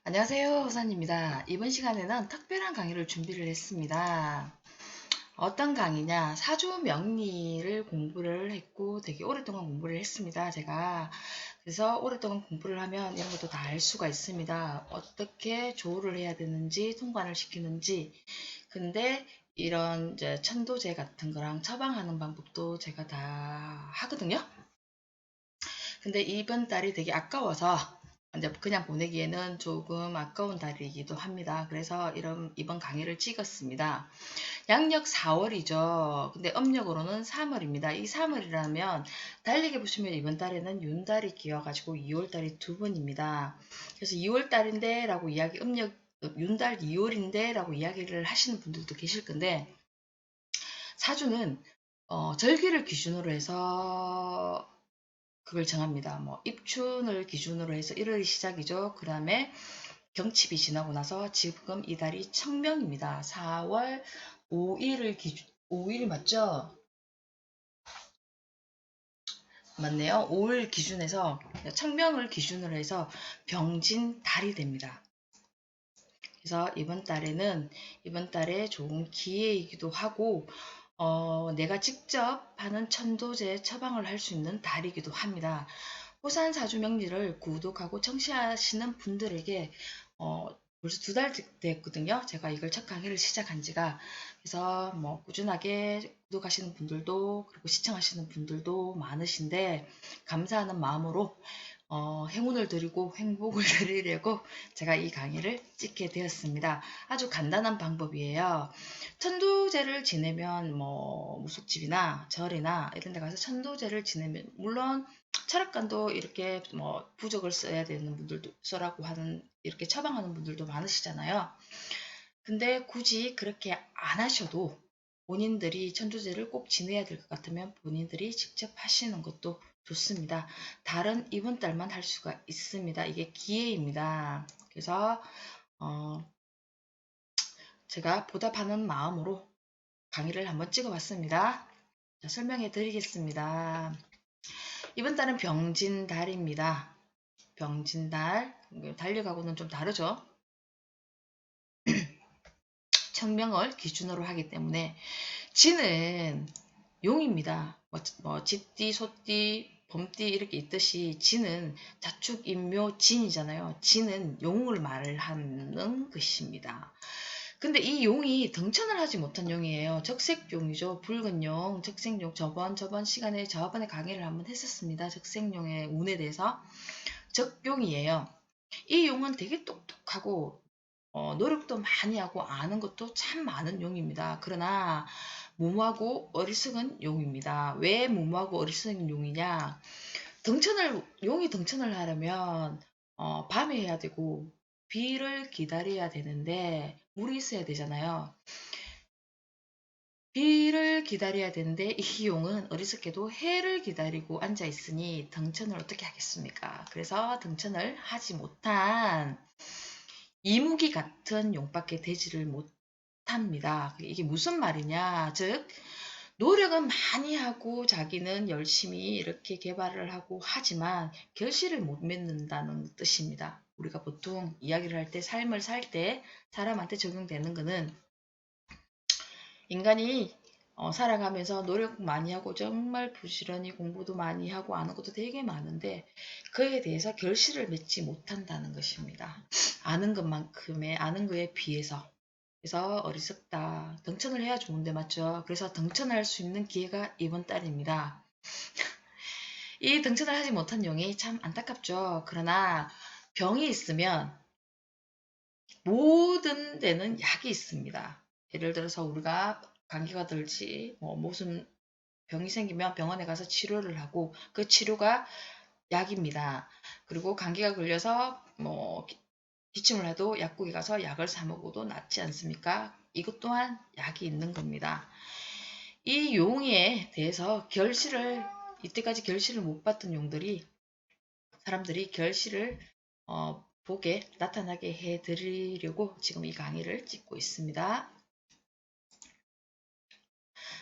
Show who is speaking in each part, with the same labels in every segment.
Speaker 1: 안녕하세요, 호산입니다. 이번 시간에는 특별한 강의를 준비를 했습니다. 어떤 강의냐? 사주 명리를 공부를 했고 되게 오랫동안 공부를 했습니다. 제가 그래서 오랫동안 공부를 하면 이런 것도 다 알 수가 있습니다. 어떻게 조우를 해야 되는지, 통관을 시키는지. 근데 이런 이제 천도제 같은 거랑 처방하는 방법도 제가 다 하거든요. 근데 이번 달이 되게 아까워서 이제 그냥 보내기에는 조금 아까운 달이기도 합니다. 그래서 이번 강의를 찍었습니다. 양력 4월이죠. 근데 음력으로는 3월입니다. 이 3월이라면 달리기 보시면 이번 달에는 윤달이 끼어가지고 2월달이 두 번입니다. 그래서 2월달인데 라고 윤달 2월인데 라고 이야기를 하시는 분들도 계실 건데 사주는 절기를 기준으로 해서 그걸 정합니다. 뭐 입춘을 기준으로 해서 1월이 시작이죠. 그 다음에 경칩이 지나고 나서 지금 이 달이 청명입니다. 4월 5일을 기준 5일 맞죠? 맞네요. 5일 기준에서 청명을 기준으로 해서 병진 달이 됩니다. 그래서 이번 달에 좋은 기회이기도 하고 내가 직접 하는 천도제 처방을 할 수 있는 달이기도 합니다. 호산 사주명리를 구독하고 청취하시는 분들에게 벌써 2달 됐거든요. 제가 이걸 첫 강의를 시작한 지가. 그래서 뭐 꾸준하게 구독하시는 분들도 그리고 시청하시는 분들도 많으신데 감사하는 마음으로 행운을 드리고 행복을 드리려고 제가 이 강의를 찍게 되었습니다. 아주 간단한 방법이에요. 천도제를 지내면 뭐 무속집이나 절이나 이런 데 가서 천도제를 지내면 물론 철학관도 이렇게 뭐 부적을 써야 되는 분들도 써라고 하는 이렇게 처방하는 분들도 많으시잖아요. 근데 굳이 그렇게 안 하셔도 본인들이 천도제를 꼭 지내야 될 것 같으면 본인들이 직접 하시는 것도 좋습니다. 달은 이번 달만 할 수가 있습니다. 이게 기회입니다. 그래서 제가 보답하는 마음으로 강의를 한번 찍어봤습니다. 자, 설명해 드리겠습니다. 이번 달은 병진달입니다. 병진달, 달력하고는 좀 다르죠. 청명을 기준으로 하기 때문에 지는 용입니다. 쥐띠, 소띠, 범띠 이렇게 있듯이 지는 자축, 인묘, 진이잖아요. 지는 용을 말하는 것입니다. 근데 이 용이 등천을 하지 못한 용이에요. 적색용이죠. 붉은 용, 적색용. 저번 시간에 저번에 강의를 한번 했었습니다. 적색용의 운에 대해서. 적용이에요. 이 용은 되게 똑똑하고 노력도 많이 하고 아는 것도 참 많은 용입니다. 그러나 무모하고 어리석은 용입니다. 왜 무모하고 어리석은 용이냐? 용이 등천을 하려면 밤에 해야 되고 비를 기다려야 되는데 물이 있어야 되잖아요. 비를 기다려야 되는데 이 용은 어리석게도 해를 기다리고 앉아 있으니 등천을 어떻게 하겠습니까? 그래서 등천을 하지 못한 이무기 같은 용밖에 되지를 못합니다. 이게 무슨 말이냐? 즉 노력은 많이 하고 자기는 열심히 이렇게 개발을 하고 하지만 결실을 못 맺는다는 뜻입니다. 우리가 보통 이야기를 할 때 삶을 살 때 사람한테 적용되는 거는 인간이 살아가면서 노력 많이 하고 정말 부지런히 공부도 많이 하고 아는 것도 되게 많은데 그에 대해서 결실을 맺지 못한다는 것입니다. 아는 거에 비해서. 그래서 어리석다. 등천을 해야 좋은데 맞죠? 그래서 등천을 할 수 있는 기회가 이번 달입니다. 이 등천을 하지 못한 용이 참 안타깝죠. 그러나 병이 있으면 모든 데는 약이 있습니다. 예를 들어서 우리가 감기가 들지 무슨 병이 생기면 병원에 가서 치료를 하고 그 치료가 약입니다. 그리고 감기가 걸려서 기침을 해도 약국에 가서 약을 사 먹어도 낫지 않습니까? 이것 또한 약이 있는 겁니다. 이 용에 대해서 이때까지 결실을 못 봤던 용들이 사람들이 결실을 나타나게 해드리려고 지금 이 강의를 찍고 있습니다.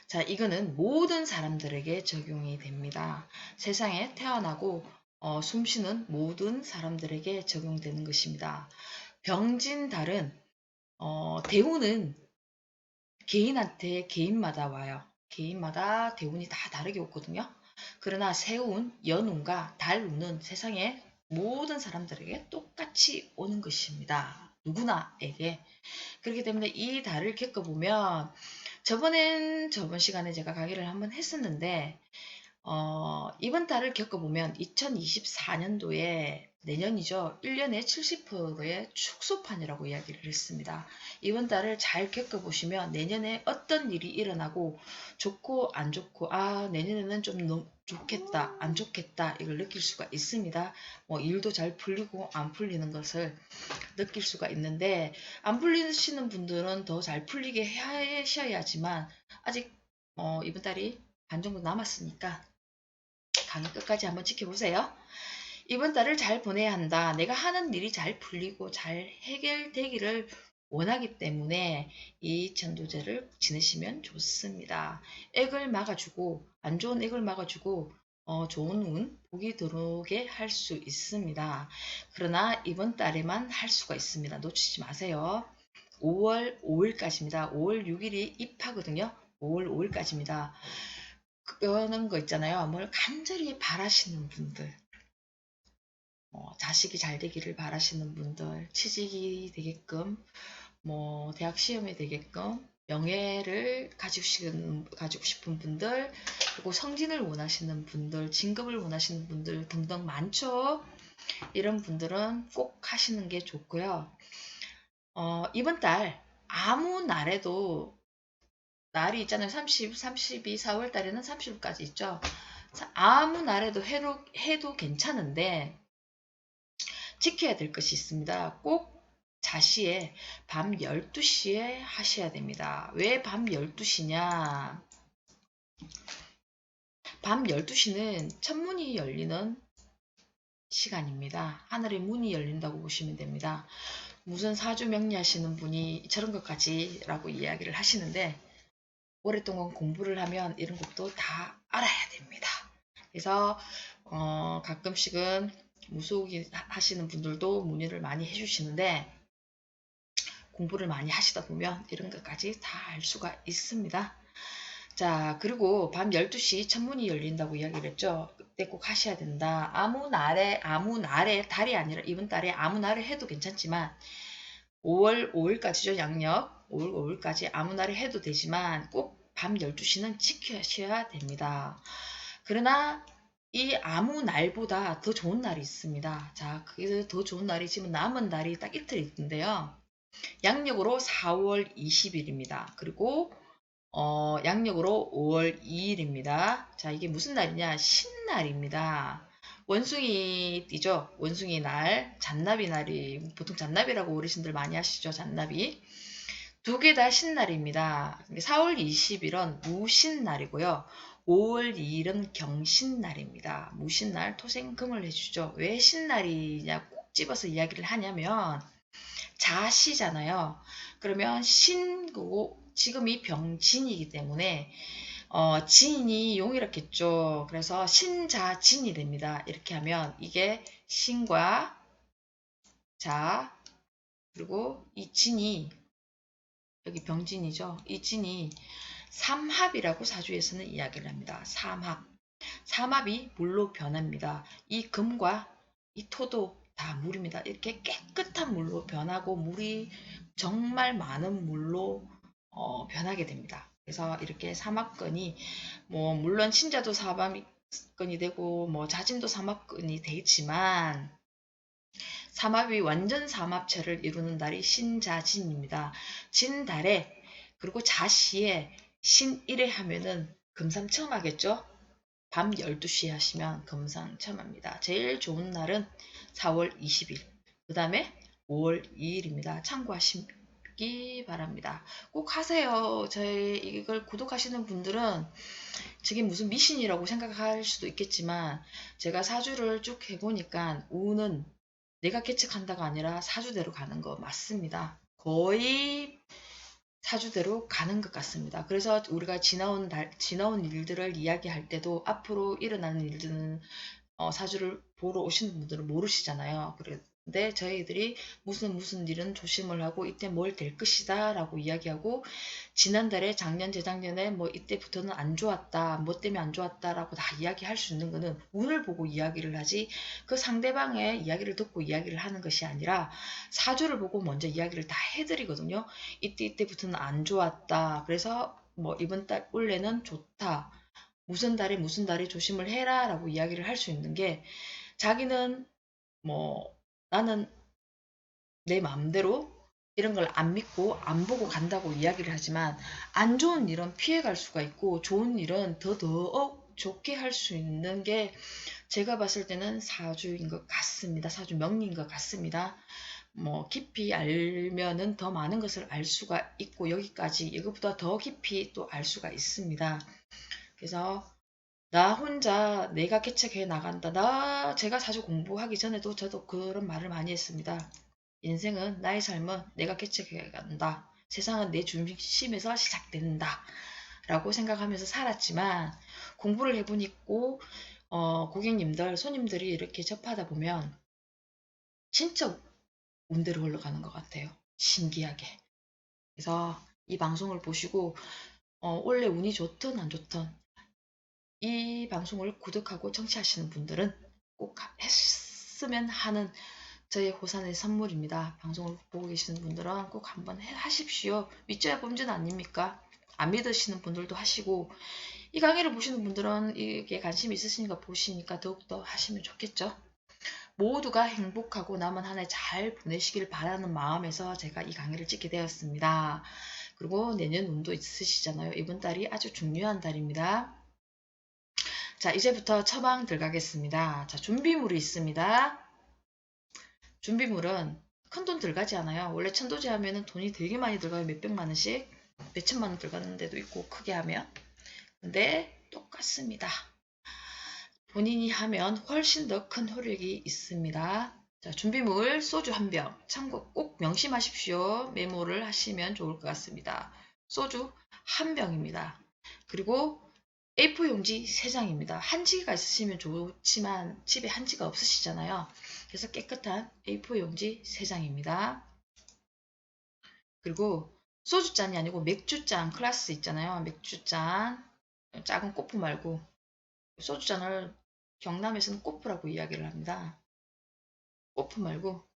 Speaker 1: 자, 이거는 모든 사람들에게 적용이 됩니다. 세상에 태어나고 숨쉬는 모든 사람들에게 적용되는 것입니다. 병진 달은 대운은 개인한테 개인마다 와요. 개인마다 대운이 다 다르게 오거든요. 그러나 새운, 연운과 달운은 세상에 모든 사람들에게 똑같이 오는 것입니다. 누구나에게. 그렇기 때문에 이 달을 겪어보면 저번 시간에 제가 강의를 한번 했었는데 이번 달을 겪어보면 2024년도에 내년이죠. 1년에 70%의 축소판이라고 이야기를 했습니다. 이번 달을 잘 겪어보시면 내년에 어떤 일이 일어나고 좋고 안 좋고 내년에는 좀 좋겠다 안 좋겠다 이걸 느낄 수가 있습니다. 일도 잘 풀리고 안 풀리는 것을 느낄 수가 있는데 안 풀리시는 분들은 더 잘 풀리게 하셔야지만 아직 이번 달이 반 정도 남았으니까 강의 끝까지 한번 지켜보세요. 이번 달을 잘 보내야 한다. 내가 하는 일이 잘 풀리고 잘 해결되기를 원하기 때문에 이 천도제를 지내시면 좋습니다. 액을 막아주고 안 좋은 액을 막아주고 좋은 운, 복이 들어오게 할 수 있습니다. 그러나 이번 달에만 할 수가 있습니다. 놓치지 마세요. 5월 5일까지입니다. 5월 6일이 입하거든요. 5월 5일까지입니다. 그런 거 있잖아요. 뭘 간절히 바라시는 분들, 자식이 잘 되기를 바라시는 분들, 취직이 되게끔, 대학 시험이 되게끔, 명예를 가지고 싶은 분들, 그리고 성진을 원하시는 분들, 진급을 원하시는 분들 등등 많죠. 이런 분들은 꼭 하시는 게 좋고요. 이번 달 아무 날에도 날이 있잖아요. 30, 32, 4월 달에는 30일까지 있죠. 아무 날에도 해도 괜찮은데 지켜야 될 것이 있습니다. 꼭 자시에 밤 12시에 하셔야 됩니다. 왜 밤 12시냐? 밤 12시는 천문이 열리는 시간입니다. 하늘의 문이 열린다고 보시면 됩니다. 무슨 사주 명리하시는 분이 저런 것까지라고 이야기를 하시는데 오랫동안 공부를 하면 이런 것도 다 알아야 됩니다. 그래서 가끔씩은 무속이 하시는 분들도 문의를 많이 해주시는데 공부를 많이 하시다 보면 이런 것까지 다 알 수가 있습니다. 자, 그리고 밤 12시 천문이 열린다고 이야기를 했죠. 그때 꼭 하셔야 된다. 아무 날에 달이 아니라 이번 달에 아무 날에 해도 괜찮지만 5월 5일까지죠. 양력 5월 5일까지 아무 날에 해도 되지만 꼭 밤 12시는 지켜셔야 됩니다. 그러나 이 아무 날보다 더 좋은 날이 있습니다. 자, 그게 더 좋은 날이 지금 남은 날이 딱 이틀 있는데요. 양력으로 4월 20일입니다. 그리고 양력으로 5월 2일입니다. 자, 이게 무슨 날이냐? 신날입니다. 원숭이 띠죠. 원숭이 날, 잔나비 날이 보통 잔나비라고 어르신들 많이 하시죠. 잔나비. 두 개 다 신날입니다. 4월 20일은 무신날이고요. 5월 2일은 경신날입니다. 무신날 토생금을 해주죠. 왜 신날이냐 꼭 집어서 이야기를 하냐면 자시잖아요. 그러면 신고 지금이 병진이기 때문에 진이 용이렇겠죠. 그래서 신자진이 됩니다. 이렇게 하면 이게 신과 자 그리고 이 진이 여기 병진이죠. 이 진이 삼합이라고 사주에서는 이야기를 합니다. 삼합. 삼합이 물로 변합니다. 이 금과 이 토도 다 물입니다. 이렇게 깨끗한 물로 변하고 물이 정말 많은 물로 변하게 됩니다. 그래서 이렇게 삼합근이 물론 신자도 삼합근이 되고 자진도 삼합근이 되지만 삼합이 완전 삼합체를 이루는 달이 신자진입니다. 진달에 그리고 자시에 신일에 하면은 금상첨화겠죠? 밤 12시에 하시면 금상첨화입니다. 제일 좋은 날은 4월 20일, 그 다음에 5월 2일입니다. 참고하시기 바랍니다. 꼭 하세요. 이걸 구독하시는 분들은 저게 무슨 미신이라고 생각할 수도 있겠지만 제가 사주를 쭉 해보니까 운은 내가 계측한다가 아니라 사주대로 가는 거 맞습니다. 거의 사주대로 가는 것 같습니다. 그래서 우리가 지나온 일들을 이야기할 때도 앞으로 일어나는 일들은 사주를 보러 오시는 분들은 모르시잖아요. 근데 저희들이 무슨 일은 조심을 하고 이때 뭘 될 것이다 라고 이야기하고, 지난달에 작년 재작년에 뭐 이때부터는 안 좋았다, 뭐 때문에 안 좋았다 라고 다 이야기할 수 있는 거는 운을 보고 이야기를 하지, 그 상대방의 이야기를 듣고 이야기를 하는 것이 아니라 사주를 보고 먼저 이야기를 다 해드리거든요. 이때부터는 안 좋았다, 그래서 뭐 이번 달 올해는 좋다, 무슨 달에 조심을 해라 라고 이야기를 할 수 있는 게, 자기는 뭐 나는 내 마음대로 이런 걸 안 믿고 안 보고 간다고 이야기를 하지만, 안 좋은 일은 피해갈 수가 있고 좋은 일은 더더욱 좋게 할 수 있는 게 제가 봤을 때는 사주인 것 같습니다. 사주 명리인 것 같습니다. 뭐 깊이 알면은 더 많은 것을 알 수가 있고, 여기까지 이것보다 더 깊이 또 알 수가 있습니다. 그래서 나 혼자 내가 개척해 나간다. 제가 사주 공부하기 전에도 저도 그런 말을 많이 했습니다. 인생은, 나의 삶은 내가 개척해 간다. 세상은 내 중심에서 시작된다. 라고 생각하면서 살았지만, 공부를 해보니까 고객님들, 손님들이 이렇게 접하다 보면 진짜 운대로 흘러가는 것 같아요. 신기하게. 그래서 이 방송을 보시고 원래 운이 좋든 안 좋든 이 방송을 구독하고 청취하시는 분들은 꼭 했으면 하는 저의 호산의 선물입니다. 방송을 보고 계시는 분들은 꼭 한번 하십시오. 믿져야 본전 아닙니까? 안 믿으시는 분들도 하시고, 이 강의를 보시는 분들은 이게 관심 있으시니까 보시니까 더욱더 하시면 좋겠죠. 모두가 행복하고 남은 한 해 잘 보내시길 바라는 마음에서 제가 이 강의를 찍게 되었습니다. 그리고 내년 운도 있으시잖아요. 이번 달이 아주 중요한 달입니다. 자, 이제부터 처방 들어가겠습니다. 자, 준비물이 있습니다. 준비물은 큰돈 들어가지 않아요. 원래 천도제 하면은 돈이 되게 많이 들어가요. 몇백만 원씩, 몇천만 원 들어가는 데도 있고, 크게 하면. 근데 똑같습니다. 본인이 하면 훨씬 더 큰 효력이 있습니다. 자, 준비물 소주 한 병. 참고 꼭 명심하십시오. 메모를 하시면 좋을 것 같습니다. 소주 한 병입니다. 그리고 A4 용지 3장입니다. 한지가 있으시면 좋지만 집에 한지가 없으시잖아요. 그래서 깨끗한 A4 용지 3장입니다. 그리고 소주잔이 아니고 맥주잔 클래스 있잖아요. 맥주잔, 작은 코프 말고, 소주잔을 경남에서는 코프라고 이야기를 합니다. 코프 말고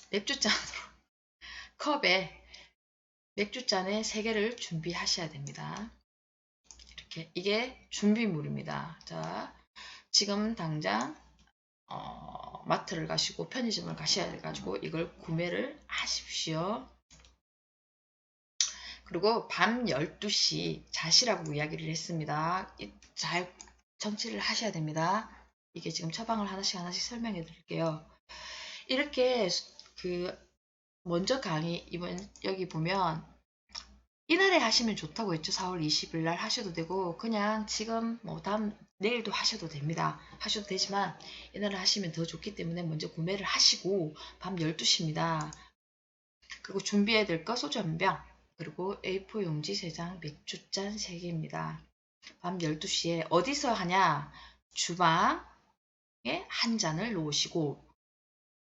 Speaker 1: 맥주잔으로 컵에 맥주잔에 3개를 준비하셔야 됩니다. 이렇게, 이게 준비물입니다. 자, 지금 당장 마트를 가시고 편의점을 가셔야 돼가지고 이걸 구매를 하십시오. 그리고 밤 12시 자시라고 이야기를 했습니다. 잘 정치를 하셔야 됩니다. 이게 지금 처방을 하나씩 설명해 드릴게요. 이렇게 먼저 강의, 여기 보면 이날에 하시면 좋다고 했죠. 4월 20일 날 하셔도 되고, 그냥 지금 뭐 내일도 하셔도 됩니다. 하셔도 되지만 이날에 하시면 더 좋기 때문에 먼저 구매를 하시고, 밤 12시입니다. 그리고 준비해야 될 거 소주 한 병, 그리고 A4 용지 3장, 맥주잔 3개입니다. 밤 12시에 어디서 하냐? 주방에 한 잔을 놓으시고,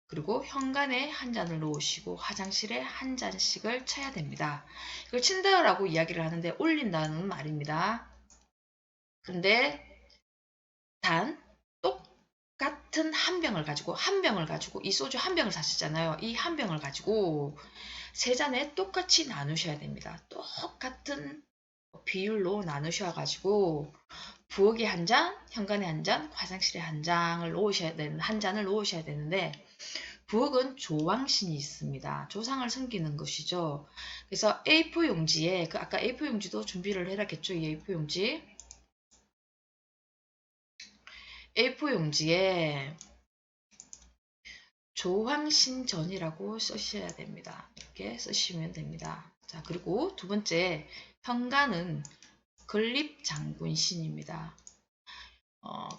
Speaker 1: 그리고 현관에 한 잔을 놓으시고, 화장실에 한 잔씩을 쳐야 됩니다. 이걸 친다라고 이야기를 하는데 올린다는 말입니다. 근데 단 똑같은 한 병을 가지고 이 소주 한 병을 사시잖아요. 이 한 병을 가지고 3잔에 똑같이 나누셔야 됩니다. 똑같은 비율로 나누셔가지고 부엌에 한 잔, 현관에 한 잔, 화장실에 한 잔을 놓으셔야 되는데, 부엌은 조왕신이 있습니다. 조상을 섬기는 것이죠. 그래서 A4 용지에, 아까 A4 용지도 준비를 해놨겠죠. 이 A4 용지. A4 용지에 조황신전이라고 쓰셔야 됩니다. 이렇게 쓰시면 됩니다. 자, 그리고 두 번째, 현관은 건립장군신입니다.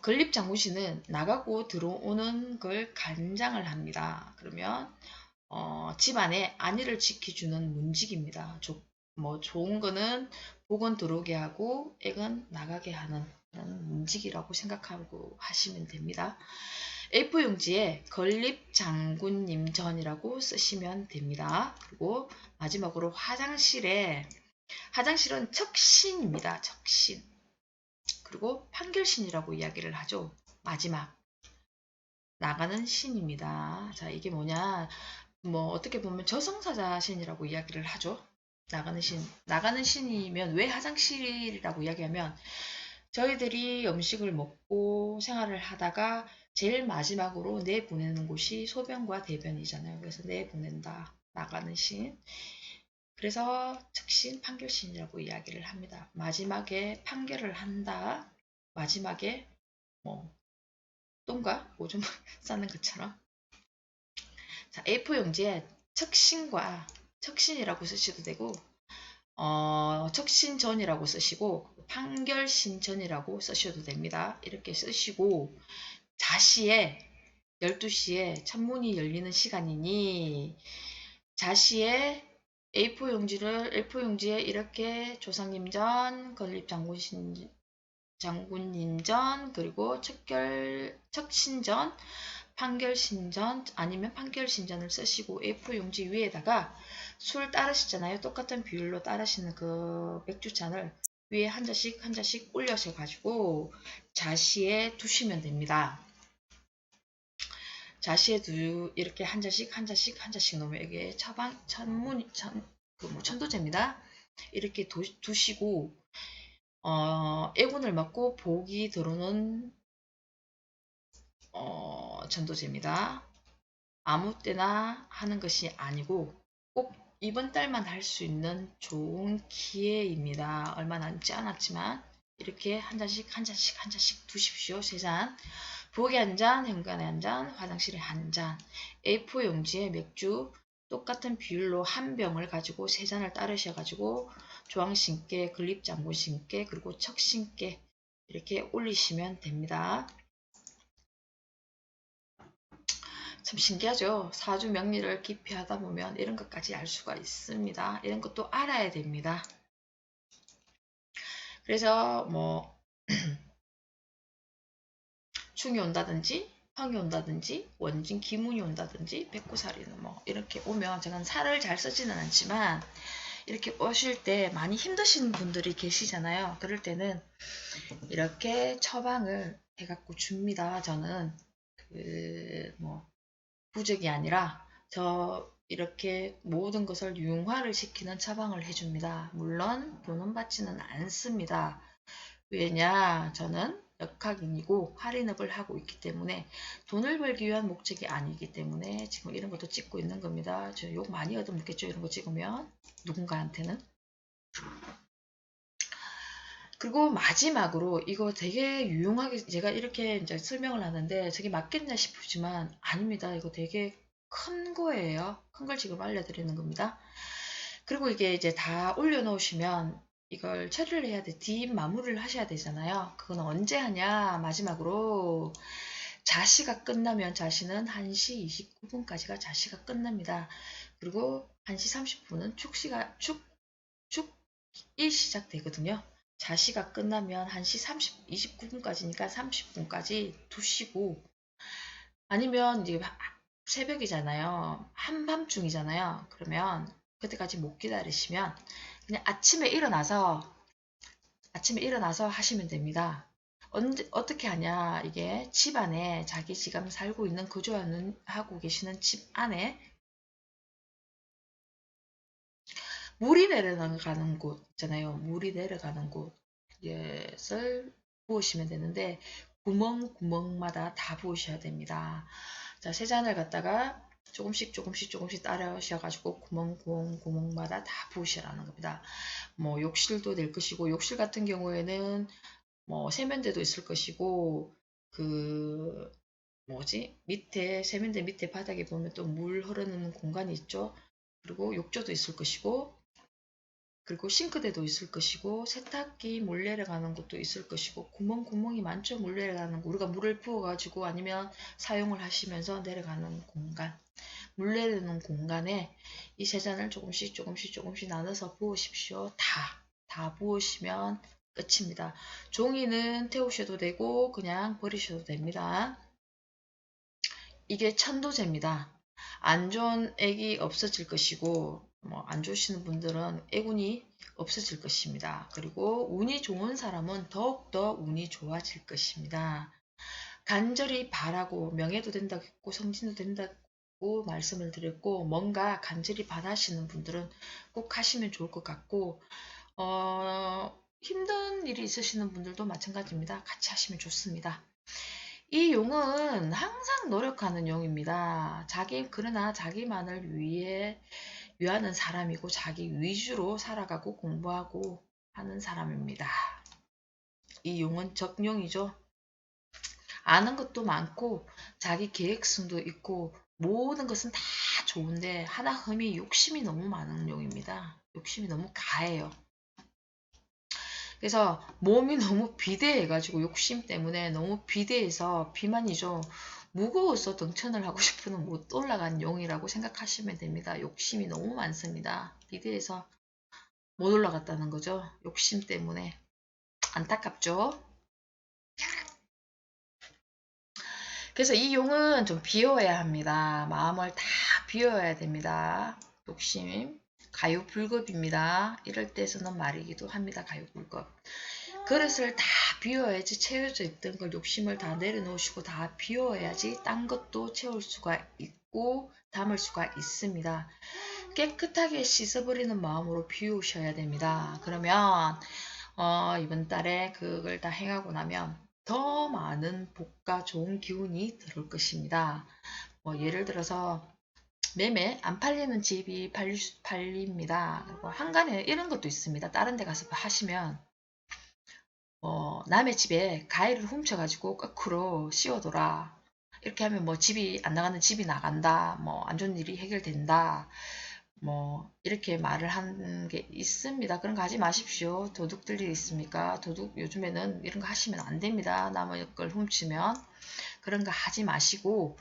Speaker 1: 건립장군신은 나가고 들어오는 걸 간장을 합니다. 그러면 집안에 안위를 지켜주는 문직입니다. 좋은 거는 복은 들어오게 하고 액은 나가게 하는 그런 문직이라고 생각하고 하시면 됩니다. A4 용지에 건립 장군님 전이라고 쓰시면 됩니다. 그리고 마지막으로 화장실은 척신입니다. 척신. 그리고 판결신이라고 이야기를 하죠. 마지막 나가는 신입니다. 자, 이게 뭐냐? 뭐 어떻게 보면 저승사자신이라고 이야기를 하죠. 나가는 신이면 왜 화장실이라고 이야기하면 저희들이 음식을 먹고 생활을 하다가 제일 마지막으로 내보내는 곳이 소변과 대변이잖아요. 그래서 내보낸다. 나가는 신. 그래서 척신, 판결신이라고 이야기를 합니다. 마지막에 판결을 한다. 마지막에 뭐 똥과 오줌 싸는 것처럼. 자, A4 용지에 척신이라고 쓰셔도 되고 척신전이라고 쓰시고 판결신전이라고 쓰셔도 됩니다. 이렇게 쓰시고 자시에 12시에 천문이 열리는 시간이니 자시에 A4 용지에 이렇게 조상님전, 장군님전, 그리고 척신전, 판결신전 아니면 판결신전을 쓰시고 A4 용지 위에다가 술 따르시잖아요. 똑같은 비율로 따르시는 그 맥주잔을 위에 한 잔씩 올려서 가지고 자시에 두시면 됩니다. 자시에 이렇게 한 잔씩 놓으면 이게 천도제입니다. 이렇게 두시고 애군을 맞고 복이 들어오는 전도제입니다. 아무 때나 하는 것이 아니고 꼭 이번 달만 할 수 있는 좋은 기회입니다. 얼마 남지 않았지만 이렇게 한 잔씩 두십시오. 3잔. 부엌에 한 잔, 현관에 한 잔, 화장실에 한 잔. A4 용지에 맥주 똑같은 비율로 한 병을 가지고 3잔을 따르셔가지고 조항신께, 건립장군신께, 그리고 척신께 이렇게 올리시면 됩니다. 참 신기하죠. 사주 명리를 깊이 하다 보면 이런 것까지 알 수가 있습니다. 이런 것도 알아야 됩니다. 그래서 뭐 충이 온다든지 황이 온다든지 원진 기문이 온다든지 백구살이는 뭐 이렇게 오면 제가 살을 잘 쓰지는 않지만 이렇게 오실 때 많이 힘드신 분들이 계시잖아요. 그럴 때는 이렇게 처방을 해갖고 줍니다. 저는 뭐 부적이 아니라 저 이렇게 모든 것을 융화를 시키는 처방을 해줍니다. 물론 돈은 받지는 않습니다. 왜냐? 저는 역학인이고 할인업을 하고 있기 때문에 돈을 벌기 위한 목적이 아니기 때문에 지금 이런 것도 찍고 있는 겁니다. 저 욕 많이 얻어먹겠죠? 이런 거 찍으면 누군가한테는. 그리고 마지막으로 이거 되게 유용하게 제가 이렇게 이제 설명을 하는데 저게 맞겠냐 싶지만 아닙니다. 이거 되게 큰 거예요. 큰 걸 지금 알려드리는 겁니다. 그리고 이게 이제 다 올려놓으시면 이걸 처리를 해야 돼. 뒷 마무리를 하셔야 되잖아요. 그건 언제 하냐? 마지막으로 자시가 끝나면 자시는 1시 29분까지가 자시가 끝납니다. 그리고 1시 30분은 축이 시작되거든요. 자시가 끝나면 1시 29분까지니까 30분까지 두시고 아니면 이제 새벽이잖아요. 한밤중이잖아요. 그러면 그때까지 못 기다리시면 그냥 아침에 일어나서 하시면 됩니다. 어떻게 하냐? 이게 집 안에 자기 지금 살고 있는 거주하고 계시는 집 안에 물이 내려가는 곳 있잖아요. 물이 내려가는 곳을 부으시면 되는데 구멍마다 다 부으셔야 됩니다. 자, 3잔을 갖다가 조금씩 따라하셔가지고 구멍마다 다 부으시라는 겁니다. 뭐 욕실도 될 것이고 욕실 같은 경우에는 뭐 세면대도 있을 것이고 그 밑에 세면대 밑에 바닥에 보면 또 물 흐르는 공간이 있죠. 그리고 욕조도 있을 것이고 그리고 싱크대도 있을 것이고 세탁기 물 내려가는 곳도 있을 것이고 구멍이 많죠. 물 내려가는 거. 우리가 물을 부어가지고 아니면 사용을 하시면서 내려가는 공간 물 내리는 공간에 이 3잔을 조금씩 나눠서 부으십시오. 다 부으시면 끝입니다. 종이는 태우셔도 되고 그냥 버리셔도 됩니다. 이게 천도제입니다. 안 좋은 액이 없어질 것이고 안 좋으시는 분들은 애운이 없어질 것입니다. 그리고 운이 좋은 사람은 더욱더 운이 좋아질 것입니다. 간절히 바라고 명예도 된다고 했고 성진도 된다고 말씀을 드렸고 뭔가 간절히 바라시는 분들은 꼭 하시면 좋을 것 같고 힘든 일이 있으시는 분들도 마찬가지입니다. 같이 하시면 좋습니다. 이 용은 항상 노력하는 용입니다. 그러나 자기만을 위하는 사람이고 자기 위주로 살아가고 공부하고 하는 사람입니다. 이 용은 적용이죠. 아는 것도 많고 자기 계획성도 있고 모든 것은 다 좋은데 하나 흠이 욕심이 너무 많은 용입니다. 욕심이 너무 가해요. 그래서 몸이 너무 비대해가지고 욕심 때문에 너무 비대해서 비만이죠. 무거워서 등천을 하고 싶으면 못 올라간 용이라고 생각하시면 됩니다. 욕심이 너무 많습니다. 비대해서 못 올라갔다는 거죠. 욕심 때문에. 안타깝죠? 그래서 이 용은 좀 비워야 합니다. 마음을 다 비워야 됩니다. 욕심. 가요불급입니다. 이럴 때서는 말이기도 합니다. 가요불급. 그릇을 다 비워야지 채워져 있던 걸 욕심을 다 내려놓으시고 다 비워야지 딴 것도 채울 수가 있고 담을 수가 있습니다. 깨끗하게 씻어버리는 마음으로 비우셔야 됩니다. 그러면 이번 달에 그걸 다 행하고 나면 더 많은 복과 좋은 기운이 들어올 것입니다. 예를 들어서 매매 안 팔리는 집이 팔립니다. 그리고 한간에 이런 것도 있습니다. 다른 데 가서 하시면 남의 집에 가위를 훔쳐가지고 거꾸로 씌워둬라. 이렇게 하면 집이 안 나가는 집이 나간다. 안 좋은 일이 해결된다. 이렇게 말을 하는 게 있습니다. 그런 거 하지 마십시오. 도둑들 일 있습니까? 도둑 요즘에는 이런 거 하시면 안 됩니다. 남의 걸 훔치면. 그런 거 하지 마시고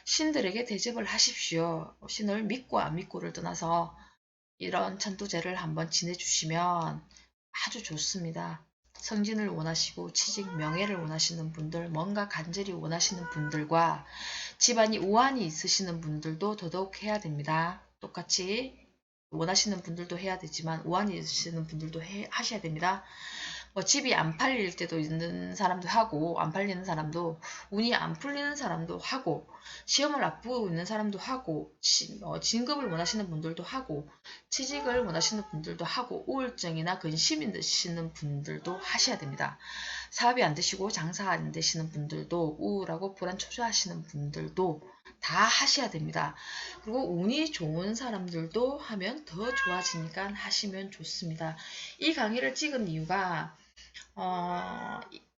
Speaker 1: 신들에게 대접을 하십시오. 신을 믿고 안 믿고를 떠나서 이런 천도제를 한번 지내주시면 아주 좋습니다. 성진을 원하시고 취직 명예를 원하시는 분들, 뭔가 간절히 원하시는 분들과 집안이 우환이 있으시는 분들도 더더욱 해야 됩니다. 똑같이 원하시는 분들도 해야 되지만 우환이 있으시는 분들도 하셔야 됩니다. 집이 안 팔릴 때도 있는 사람도 하고 안 팔리는 사람도 운이 안 풀리는 사람도 하고 시험을 앞두고 있는 사람도 하고 진급을 원하시는 분들도 하고 취직을 원하시는 분들도 하고 우울증이나 근심이 드시는 분들도 하셔야 됩니다. 사업이 안 되시고 장사 안 되시는 분들도 우울하고 불안 초조하시는 분들도 다 하셔야 됩니다. 그리고 운이 좋은 사람들도 하면 더 좋아지니까 하시면 좋습니다. 이 강의를 찍은 이유가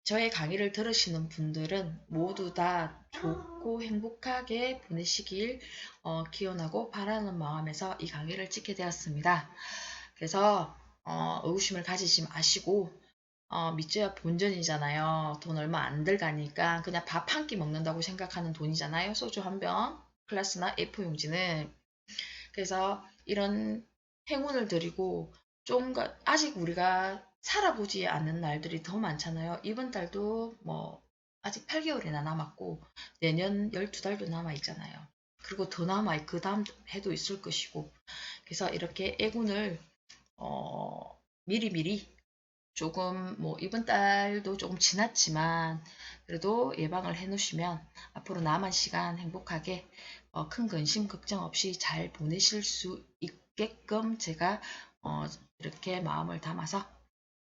Speaker 1: 저의 강의를 들으시는 분들은 모두 다 좋고 행복하게 보내시길 기원하고 바라는 마음에서 이 강의를 찍게 되었습니다. 그래서 의구심을 가지지 마시고 밑져야 본전이잖아요. 돈 얼마 안 들가니까 그냥 밥 한 끼 먹는다고 생각하는 돈이잖아요. 소주 한 병, 클라스나 A4용지는. 그래서 이런 행운을 드리고 좀 아직 우리가 살아보지 않은 날들이 더 많잖아요. 이번 달도 아직 8개월이나 남았고 내년 12달도 남아있잖아요. 그리고 더 그 다음 해도 있을 것이고 그래서 이렇게 애군을 미리미리 조금 이번 달도 조금 지났지만 그래도 예방을 해 놓으시면 앞으로 남은 시간 행복하게 큰 근심 걱정 없이 잘 보내실 수 있게끔 제가 이렇게 마음을 담아서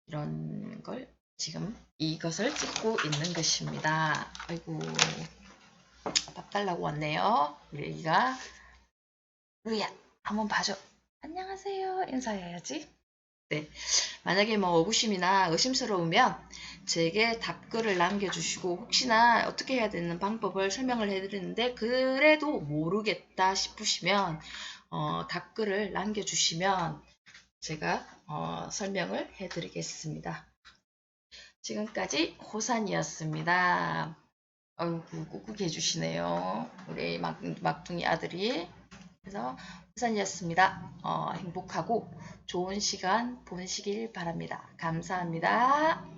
Speaker 1: 이런 걸 지금 이것을 찍고 있는 것입니다. 아이고 밥 달라고 왔네요. 우리 애기가 루이야 한번 봐줘. 안녕하세요 인사해야지. 네, 만약에 의구심이나 의심스러우면 제게 답글을 남겨주시고 혹시나 어떻게 해야 되는 방법을 설명을 해드리는데 그래도 모르겠다 싶으시면 답글을 남겨주시면 제가 설명을 해드리겠습니다. 지금까지 호산이었습니다. 아이고 꾹꾹 해주시네요. 우리 막둥이 아들이. 그래서 호산이었습니다. 행복하고 좋은 시간 보내시길 바랍니다. 감사합니다.